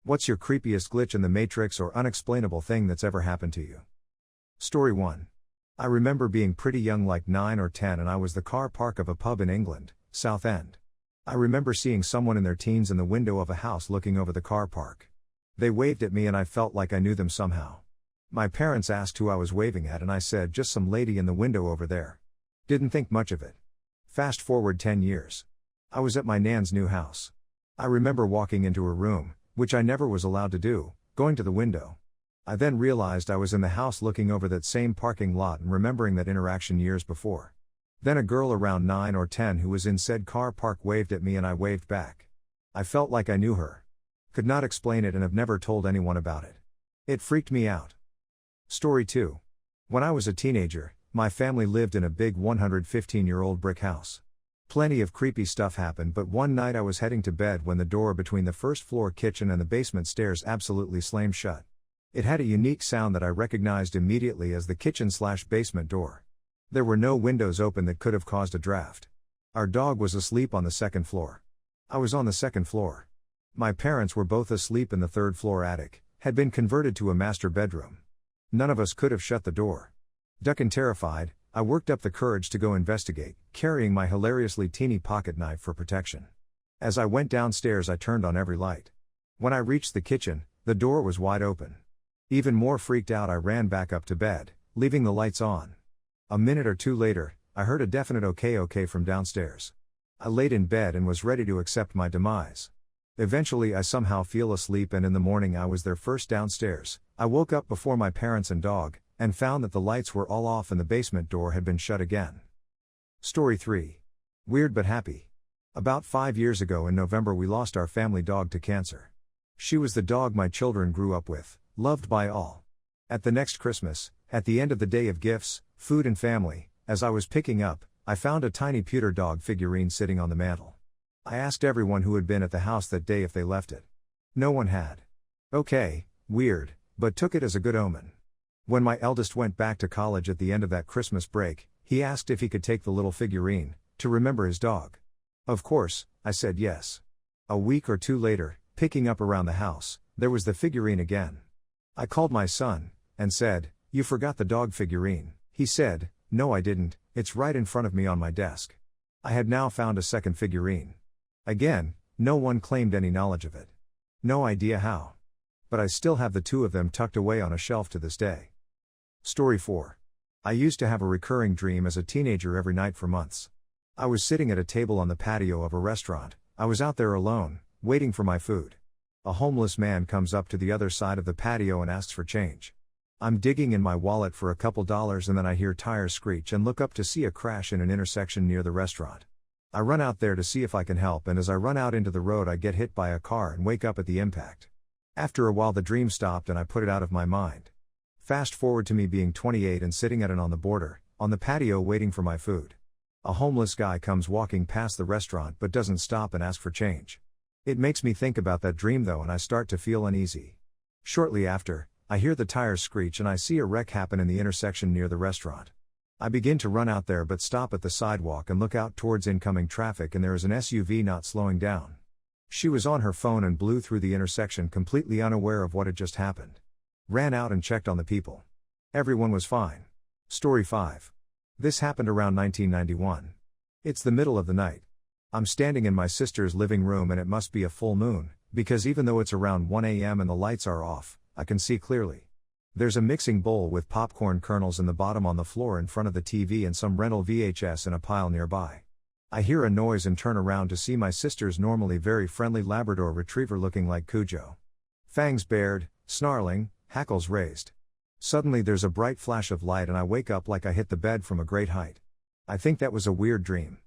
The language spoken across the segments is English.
What's your creepiest glitch in the Matrix or unexplainable thing that's ever happened to you? Story 1. I remember being pretty young, like 9 or 10, and I was the car park of a pub in England, Southend. I remember seeing someone in their teens in the window of a house looking over the car park. They waved at me and I felt like I knew them somehow. My parents asked who I was waving at and I said just some lady in the window over there. Didn't think much of it. Fast forward 10 years. I was at my nan's new house. I remember walking into her room, which I never was allowed to do, going to the window. I then realized I was in the house looking over that same parking lot and remembering that interaction years before. Then a girl around 9 or 10 who was in said car park waved at me and I waved back. I felt like I knew her. Could not explain it and have never told anyone about it. It freaked me out. Story 2. When I was a teenager, my family lived in a big 115-year-old brick house. Plenty of creepy stuff happened, but one night I was heading to bed when the door between the first floor kitchen and the basement stairs absolutely slammed shut. It had a unique sound that I recognized immediately as the kitchen/basement door. There were no windows open that could have caused a draft. Our dog was asleep on the second floor. I was on the second floor. My parents were both asleep in the third floor attic, had been converted to a master bedroom. None of us could have shut the door. Duck and terrified, I worked up the courage to go investigate, carrying my hilariously teeny pocket knife for protection. As I went downstairs I turned on every light. When I reached the kitchen, the door was wide open. Even more freaked out I ran back up to bed, leaving the lights on. A minute or two later, I heard a definite okay from downstairs. I laid in bed and was ready to accept my demise. Eventually I somehow fell asleep and in the morning I was there first downstairs. I woke up before my parents and dog, and found that the lights were all off and the basement door had been shut again. Story 3. Weird but happy. About 5 years ago in November we lost our family dog to cancer. She was the dog my children grew up with, loved by all. At the next Christmas, at the end of the day of gifts, food and family, as I was picking up, I found a tiny pewter dog figurine sitting on the mantel. I asked everyone who had been at the house that day if they left it. No one had. Okay, weird, but took it as a good omen. When my eldest went back to college at the end of that Christmas break, he asked if he could take the little figurine, to remember his dog. Of course, I said yes. A week or two later, picking up around the house, there was the figurine again. I called my son, and said, "You forgot the dog figurine." He said, "No I didn't, it's right in front of me on my desk." I had now found a second figurine. Again, no one claimed any knowledge of it. No idea how. But I still have the two of them tucked away on a shelf to this day. Story 4. I used to have a recurring dream as a teenager every night for months. I was sitting at a table on the patio of a restaurant. I was out there alone, waiting for my food. A homeless man comes up to the other side of the patio and asks for change. I'm digging in my wallet for a couple dollars and then I hear tires screech and look up to see a crash in an intersection near the restaurant. I run out there to see if I can help, and as I run out into the road I get hit by a car and wake up at the impact. After a while the dream stopped and I put it out of my mind. Fast forward to me being 28 and sitting at on the border, on the patio waiting for my food. A homeless guy comes walking past the restaurant but doesn't stop and ask for change. It makes me think about that dream though and I start to feel uneasy. Shortly after, I hear the tires screech and I see a wreck happen in the intersection near the restaurant. I begin to run out there but stop at the sidewalk and look out towards incoming traffic and there is an SUV not slowing down. She was on her phone and blew through the intersection completely unaware of what had just happened. Ran out and checked on the people. Everyone was fine. Story 5. This happened around 1991. It's the middle of the night. I'm standing in my sister's living room and it must be a full moon, because even though it's around 1 a.m. and the lights are off, I can see clearly. There's a mixing bowl with popcorn kernels in the bottom on the floor in front of the TV and some rental VHS in a pile nearby. I hear a noise and turn around to see my sister's normally very friendly Labrador retriever looking like Cujo. Fangs bared, snarling, hackles raised. Suddenly there's a bright flash of light and I wake up like I hit the bed from a great height. I think that was a weird dream.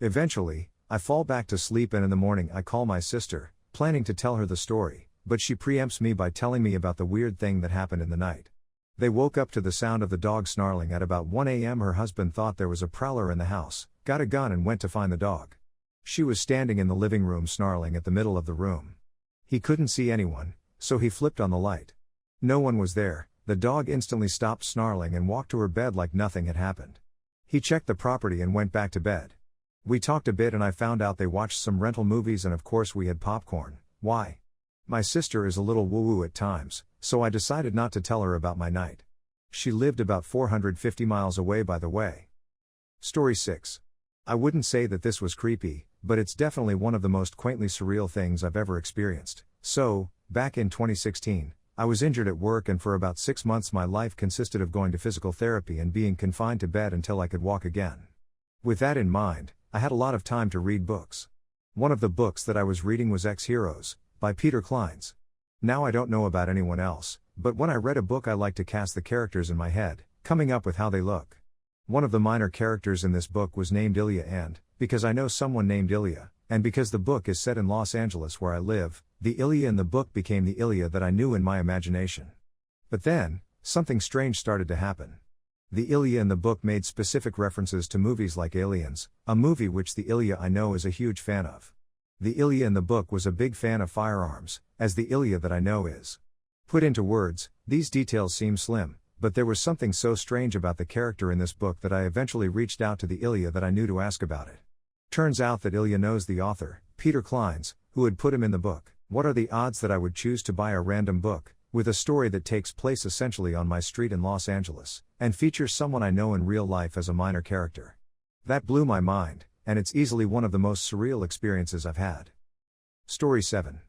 Eventually, I fall back to sleep and in the morning I call my sister, planning to tell her the story, but she preempts me by telling me about the weird thing that happened in the night. They woke up to the sound of the dog snarling at about 1 a.m. Her husband thought there was a prowler in the house, got a gun and went to find the dog. She was standing in the living room snarling at the middle of the room. He couldn't see anyone, so he flipped on the light. No one was there. The dog instantly stopped snarling and walked to her bed like nothing had happened. He checked the property and went back to bed. We talked a bit and I found out they watched some rental movies and of course we had popcorn. Why? My sister is a little woo-woo at times, so I decided not to tell her about my night. She lived about 450 miles away, by the way. Story 6. I wouldn't say that this was creepy, but it's definitely one of the most quaintly surreal things I've ever experienced. So, back in 2016, I was injured at work, and for about 6 months my life consisted of going to physical therapy and being confined to bed until I could walk again. With that in mind, I had a lot of time to read books. One of the books that I was reading was Ex-Heroes, by Peter Clines. Now I don't know about anyone else, but when I read a book I liked to cast the characters in my head, coming up with how they look. One of the minor characters in this book was named Ilya, and, because I know someone named Ilya, and because the book is set in Los Angeles where I live, the Ilya in the book became the Ilya that I knew in my imagination. But then, something strange started to happen. The Ilya in the book made specific references to movies like Aliens, a movie which the Ilya I know is a huge fan of. The Ilya in the book was a big fan of firearms, as the Ilya that I know is. Put into words, these details seem slim, but there was something so strange about the character in this book that I eventually reached out to the Ilya that I knew to ask about it. Turns out that Ilya knows the author, Peter Clines, who had put him in the book. What are the odds that I would choose to buy a random book, with a story that takes place essentially on my street in Los Angeles, and features someone I know in real life as a minor character? That blew my mind, and it's easily one of the most surreal experiences I've had. Story 7.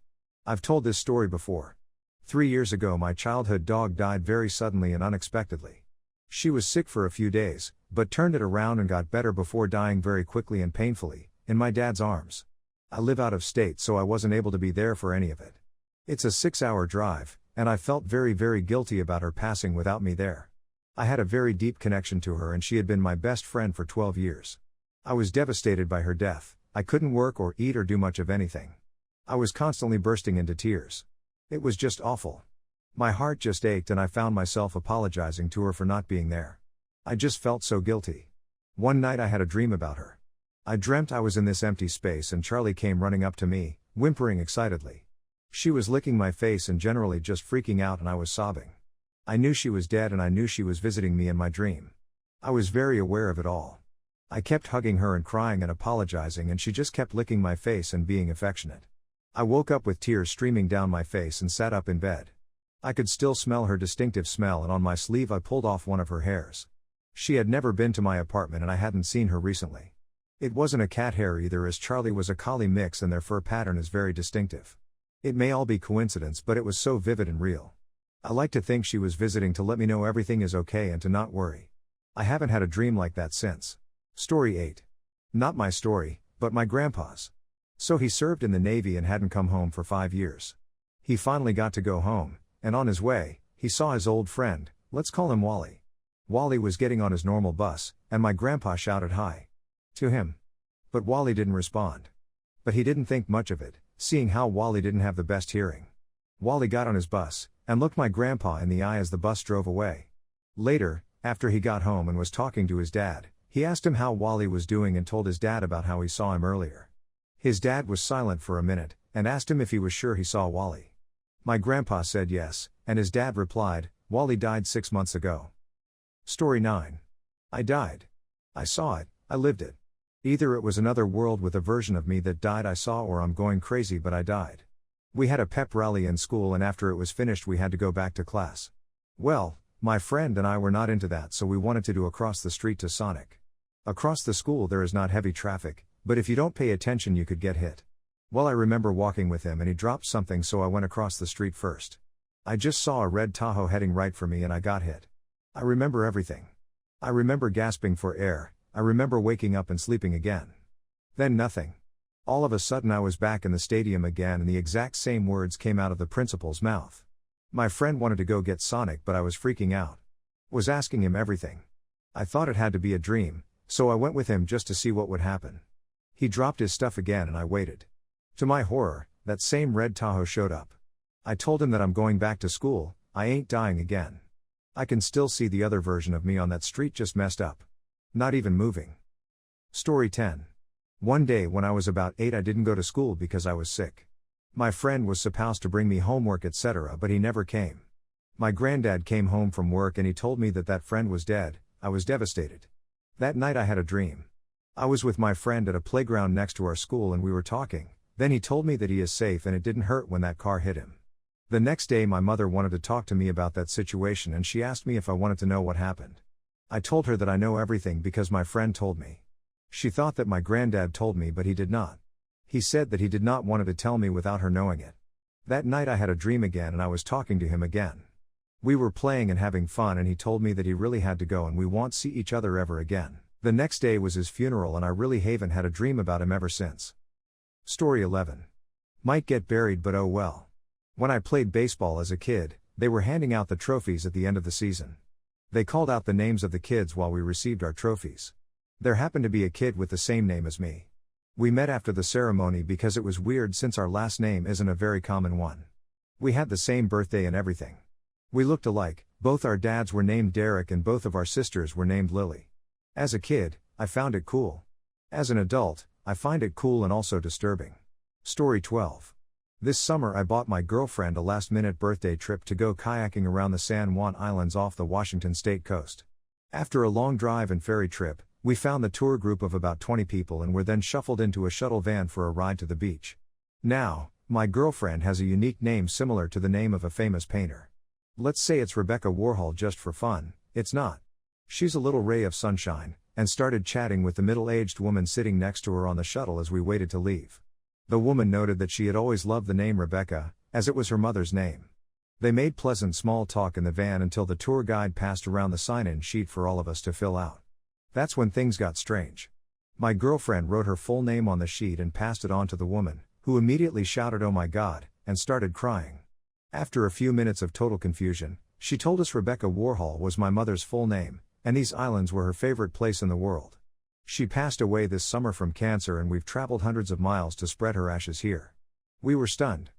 I've told this story before. 3 years ago my childhood dog died very suddenly and unexpectedly. She was sick for a few days, but turned it around and got better before dying very quickly and painfully, in my dad's arms. I live out of state, so I wasn't able to be there for any of it. It's a 6-hour drive, and I felt very guilty about her passing without me there. I had a very deep connection to her and she had been my best friend for 12 years. I was devastated by her death. I couldn't work or eat or do much of anything. I was constantly bursting into tears. It was just awful. My heart just ached and I found myself apologizing to her for not being there. I just felt so guilty. One night I had a dream about her. I dreamt I was in this empty space and Charlie came running up to me, whimpering excitedly. She was licking my face and generally just freaking out, and I was sobbing. I knew she was dead and I knew she was visiting me in my dream. I was very aware of it all. I kept hugging her and crying and apologizing, and she just kept licking my face and being affectionate. I woke up with tears streaming down my face and sat up in bed. I could still smell her distinctive smell, and on my sleeve I pulled off one of her hairs. She had never been to my apartment and I hadn't seen her recently. It wasn't a cat hair either, as Charlie was a collie mix and their fur pattern is very distinctive. It may all be coincidence, but it was so vivid and real. I like to think she was visiting to let me know everything is okay and to not worry. I haven't had a dream like that since. Story 8. Not my story, but my grandpa's. So he served in the Navy and hadn't come home for 5 years. He finally got to go home, and on his way, he saw his old friend, let's call him Wally. Wally was getting on his normal bus, and my grandpa shouted hi to him. But Wally didn't respond. But he didn't think much of it, seeing how Wally didn't have the best hearing. Wally got on his bus, and looked my grandpa in the eye as the bus drove away. Later, after he got home and was talking to his dad, he asked him how Wally was doing and told his dad about how he saw him earlier. His dad was silent for a minute, and asked him if he was sure he saw Wally. My grandpa said yes, and his dad replied, Wally died 6 months ago. Story 9. I died. I saw it, I lived it. Either it was another world with a version of me that died I saw, or I'm going crazy, but I died. We had a pep rally in school, and after it was finished we had to go back to class. Well, my friend and I were not into that, so we wanted to do across the street to Sonic. Across the school there is not heavy traffic, but if you don't pay attention you could get hit. Well, I remember walking with him and he dropped something, so I went across the street first. I just saw a red Tahoe heading right for me and I got hit. I remember everything. I remember gasping for air. I remember waking up and sleeping again. Then nothing. All of a sudden I was back in the stadium again, and the exact same words came out of the principal's mouth. My friend wanted to go get Sonic, but I was freaking out. Was asking him everything. I thought it had to be a dream, so I went with him just to see what would happen. He dropped his stuff again and I waited. To my horror, that same red Tahoe showed up. I told him that I'm going back to school, I ain't dying again. I can still see the other version of me on that street, just messed up. Not even moving. Story 10. One day when I was about 8 I didn't go to school because I was sick. My friend was supposed to bring me homework etc., but he never came. My granddad came home from work and he told me that that friend was dead. I was devastated. That night I had a dream. I was with my friend at a playground next to our school and we were talking, Then he told me that he is safe and it didn't hurt when that car hit him. The next day my mother wanted to talk to me about that situation and she asked me if I wanted to know what happened. I told her that I know everything because my friend told me. She thought that my granddad told me but he did not. He said that he did not want to tell me without her knowing it. That night I had a dream again and I was talking to him again. We were playing and having fun and he told me that he really had to go and we won't see each other ever again. The next day was his funeral and I really haven't had a dream about him ever since. Story 11. Might get buried but oh well. When I played baseball as a kid, they were handing out the trophies at the end of the season. They called out the names of the kids while we received our trophies. There happened to be a kid with the same name as me. We met after the ceremony because it was weird since our last name isn't a very common one. We had the same birthday and everything. We looked alike, both our dads were named Derek and both of our sisters were named Lily. As a kid, I found it cool. As an adult, I find it cool and also disturbing. Story 12. This summer I bought my girlfriend a last-minute birthday trip to go kayaking around the San Juan Islands off the Washington state coast. After a long drive and ferry trip, we found the tour group of about 20 people and were then shuffled into a shuttle van for a ride to the beach. Now, my girlfriend has a unique name similar to the name of a famous painter. Let's say it's Rebecca Warhol just for fun, it's not. She's a little ray of sunshine, and started chatting with the middle-aged woman sitting next to her on the shuttle as we waited to leave. The woman noted that she had always loved the name Rebecca, as it was her mother's name. They made pleasant small talk in the van until the tour guide passed around the sign-in sheet for all of us to fill out. That's when things got strange. My girlfriend wrote her full name on the sheet and passed it on to the woman, who immediately shouted "Oh my God," and started crying. After a few minutes of total confusion, she told us Rebecca Warhol was my mother's full name, and these islands were her favorite place in the world. She passed away this summer from cancer and we've traveled hundreds of miles to spread her ashes here. We were stunned.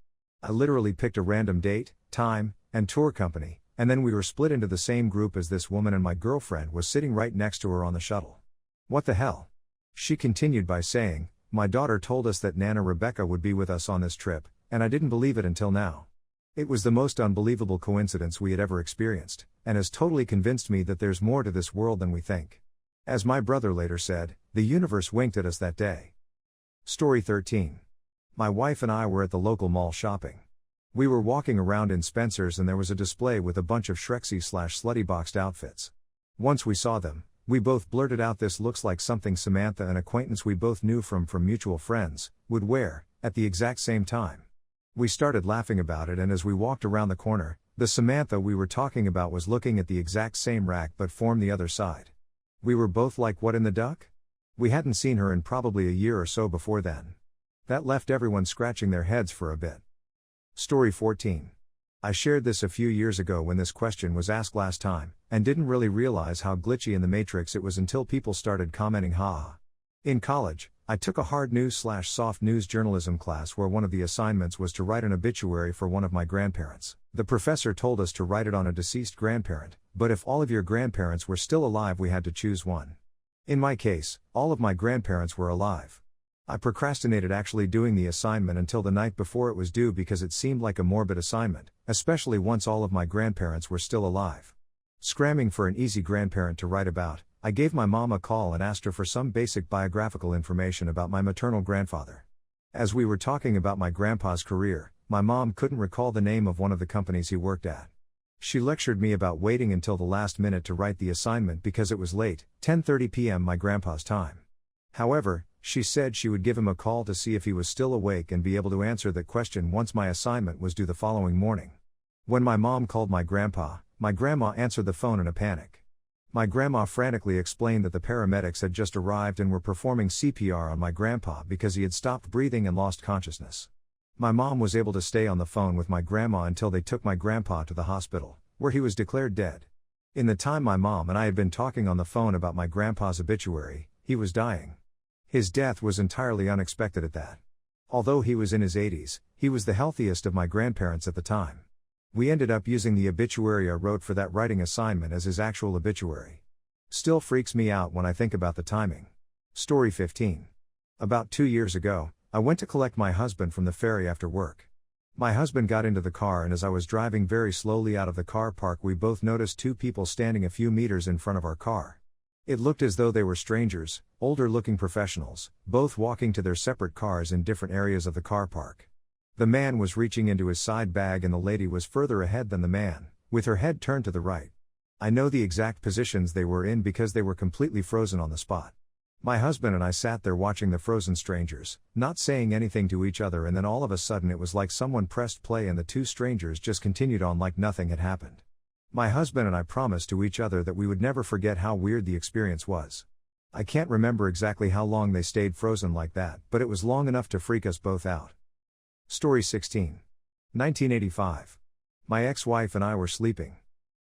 I literally picked a random date, time, and tour company, and then we were split into the same group as this woman and my girlfriend was sitting right next to her on the shuttle. What the hell? She continued by saying, "My daughter told us that Nana Rebecca would be with us on this trip, and I didn't believe it until now." It was the most unbelievable coincidence we had ever experienced, and has totally convinced me that there's more to this world than we think. As my brother later said, the universe winked at us that day. Story 13. My wife and I were at the local mall shopping. We were walking around in Spencer's and there was a display with a bunch of Shrexy/slutty boxed outfits. Once we saw them, we both blurted out, "This looks like something Samantha, an acquaintance we both knew from mutual friends, would wear," at the exact same time. We started laughing about it and as we walked around the corner, the Samantha we were talking about was looking at the exact same rack but formed the other side. We were both like, "What in the duck?" We hadn't seen her in probably a year or so before then. That left everyone scratching their heads for a bit. Story 14. I shared this a few years ago when this question was asked last time, and didn't really realize how glitchy in the matrix it was until people started commenting haha. In college, I took a hard news/soft news journalism class where one of the assignments was to write an obituary for one of my grandparents. The professor told us to write it on a deceased grandparent, but if all of your grandparents were still alive we had to choose one. In my case, all of my grandparents were alive. I procrastinated actually doing the assignment until the night before it was due because it seemed like a morbid assignment, especially once all of my grandparents were still alive. Scramming for an easy grandparent to write about, I gave my mom a call and asked her for some basic biographical information about my maternal grandfather. As we were talking about my grandpa's career, my mom couldn't recall the name of one of the companies he worked at. She lectured me about waiting until the last minute to write the assignment because it was late, 10:30 p.m. my grandpa's time. However, she said she would give him a call to see if he was still awake and be able to answer that question once my assignment was due the following morning. When my mom called my grandma answered the phone in a panic. My grandma frantically explained that the paramedics had just arrived and were performing CPR on my grandpa because he had stopped breathing and lost consciousness. My mom was able to stay on the phone with my grandma until they took my grandpa to the hospital, where he was declared dead. In the time my mom and I had been talking on the phone about my grandpa's obituary, he was dying. His death was entirely unexpected at that. Although he was in his 80s, he was the healthiest of my grandparents at the time. We ended up using the obituary I wrote for that writing assignment as his actual obituary. Still freaks me out when I think about the timing. Story 15. About 2 years ago, I went to collect my husband from the ferry after work. My husband got into the car and as I was driving very slowly out of the car park we both noticed two people standing a few meters in front of our car. It looked as though they were strangers, older-looking professionals, both walking to their separate cars in different areas of the car park. The man was reaching into his side bag and the lady was further ahead than the man, with her head turned to the right. I know the exact positions they were in because they were completely frozen on the spot. My husband and I sat there watching the frozen strangers, not saying anything to each other, and then all of a sudden it was like someone pressed play and the two strangers just continued on like nothing had happened. My husband and I promised to each other that we would never forget how weird the experience was. I can't remember exactly how long they stayed frozen like that, but it was long enough to freak us both out. Story 16. 1985. My ex-wife and I were sleeping.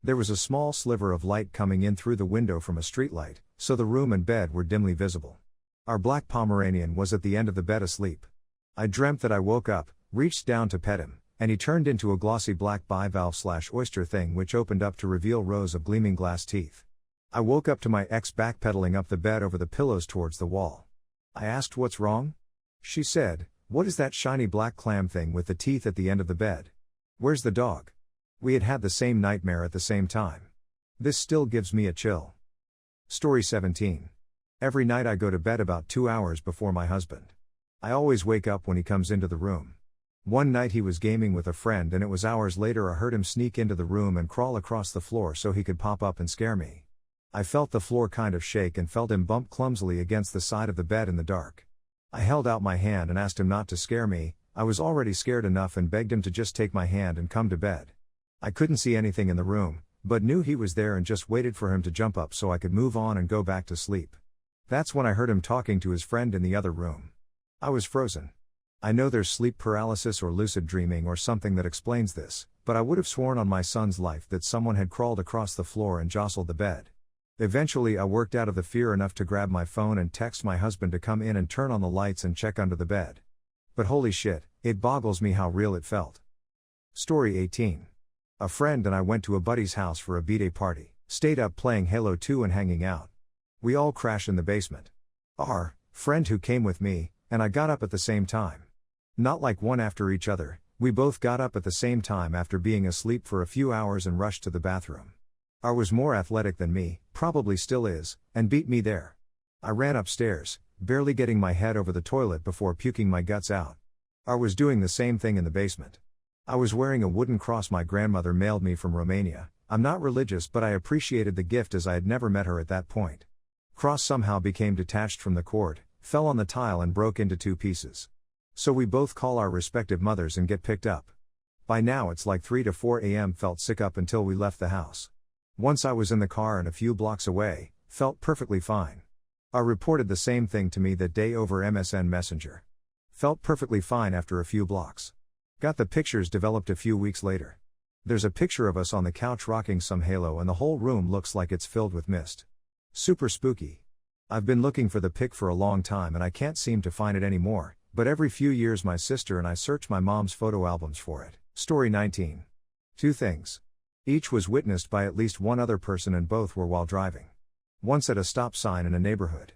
There was a small sliver of light coming in through the window from a streetlight, so the room and bed were dimly visible. Our black Pomeranian was at the end of the bed asleep. I dreamt that I woke up, reached down to pet him, and he turned into a glossy black bivalve/oyster thing which opened up to reveal rows of gleaming glass teeth. I woke up to my ex backpedaling up the bed over the pillows towards the wall. I asked what's wrong? She said, "What is that shiny black clam thing with the teeth at the end of the bed? Where's the dog?" We had had the same nightmare at the same time. This still gives me a chill. Story 17. Every night I go to bed about 2 hours before my husband. I always wake up when he comes into the room. One night he was gaming with a friend and it was hours later I heard him sneak into the room and crawl across the floor so he could pop up and scare me. I felt the floor kind of shake and felt him bump clumsily against the side of the bed in the dark. I held out my hand and asked him not to scare me. I was already scared enough and begged him to just take my hand and come to bed. I couldn't see anything in the room, but knew he was there and just waited for him to jump up so I could move on and go back to sleep. That's when I heard him talking to his friend in the other room. I was frozen. I know there's sleep paralysis or lucid dreaming or something that explains this, but I would have sworn on my son's life that someone had crawled across the floor and jostled the bed. Eventually I worked out of the fear enough to grab my phone and text my husband to come in and turn on the lights and check under the bed. But holy shit, it boggles me how real it felt. Story 18. A friend and I went to a buddy's house for a b-day party, stayed up playing Halo 2 and hanging out. We all crashed in the basement. Our friend who came with me and I got up at the same time. Not like one after each other, we both got up at the same time after being asleep for a few hours and rushed to the bathroom. R was more athletic than me, probably still is, and beat me there. I ran upstairs, barely getting my head over the toilet before puking my guts out. R was doing the same thing in the basement. I was wearing a wooden cross my grandmother mailed me from Romania. I'm not religious but I appreciated the gift as I had never met her at that point. Cross somehow became detached from the cord, fell on the tile and broke into 2 pieces. So we both call our respective mothers and get picked up. By now it's like 3 to 4 a.m. Felt sick up until we left the house. Once I was in the car and a few blocks away, felt perfectly fine. I reported the same thing to me that day over MSN Messenger. Felt perfectly fine after a few blocks. Got the pictures developed a few weeks later. There's a picture of us on the couch rocking some Halo and the whole room looks like it's filled with mist. Super spooky. I've been looking for the pic for a long time and I can't seem to find it anymore. But every few years my sister and I search my mom's photo albums for it. Story 19. 2 things. Each was witnessed by at least one other person and both were while driving. Once at a stop sign in a neighborhood.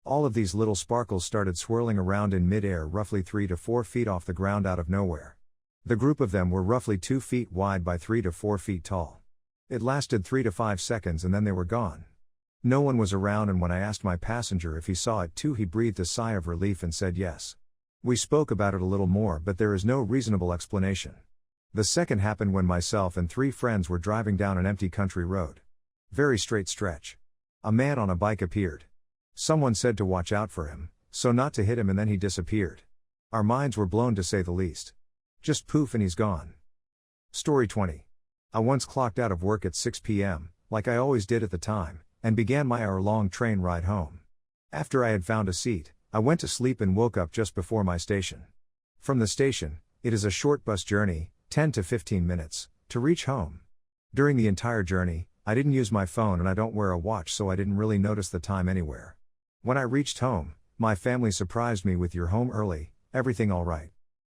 All of these little sparkles started swirling around in mid-air roughly 3 to 4 feet off the ground out of nowhere. The group of them were roughly 2 feet wide by 3 to 4 feet tall. It lasted 3 to 5 seconds and then they were gone. No one was around and when I asked my passenger if he saw it too he breathed a sigh of relief and said yes. We spoke about it a little more but there is no reasonable explanation. The second happened when myself and 3 friends were driving down an empty country road. Very straight stretch. A man on a bike appeared. Someone said to watch out for him, so not to hit him and then he disappeared. Our minds were blown to say the least. Just poof and he's gone. Story 20. I once clocked out of work at 6 p.m., like I always did at the time, and began my hour-long train ride home. After I had found a seat, I went to sleep and woke up just before my station. From the station, it is a short bus journey, 10 to 15 minutes, to reach home. During the entire journey, I didn't use my phone and I don't wear a watch so I didn't really notice the time anywhere. When I reached home, my family surprised me with "You're home early, everything alright?"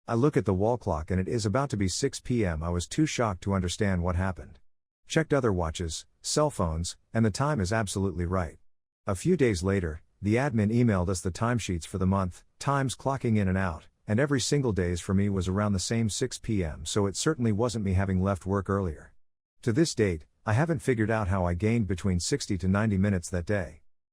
I look at the wall clock and it is about to be 6 p.m. I was too shocked to understand what happened. Checked other watches, cell phones, and the time is absolutely right. A few days later, the admin emailed us the timesheets for the month, times clocking in and out, and every single days for me was around the same 6 p.m. so it certainly wasn't me having left work earlier. To this date, I haven't figured out how I gained between 60 to 90 minutes that day.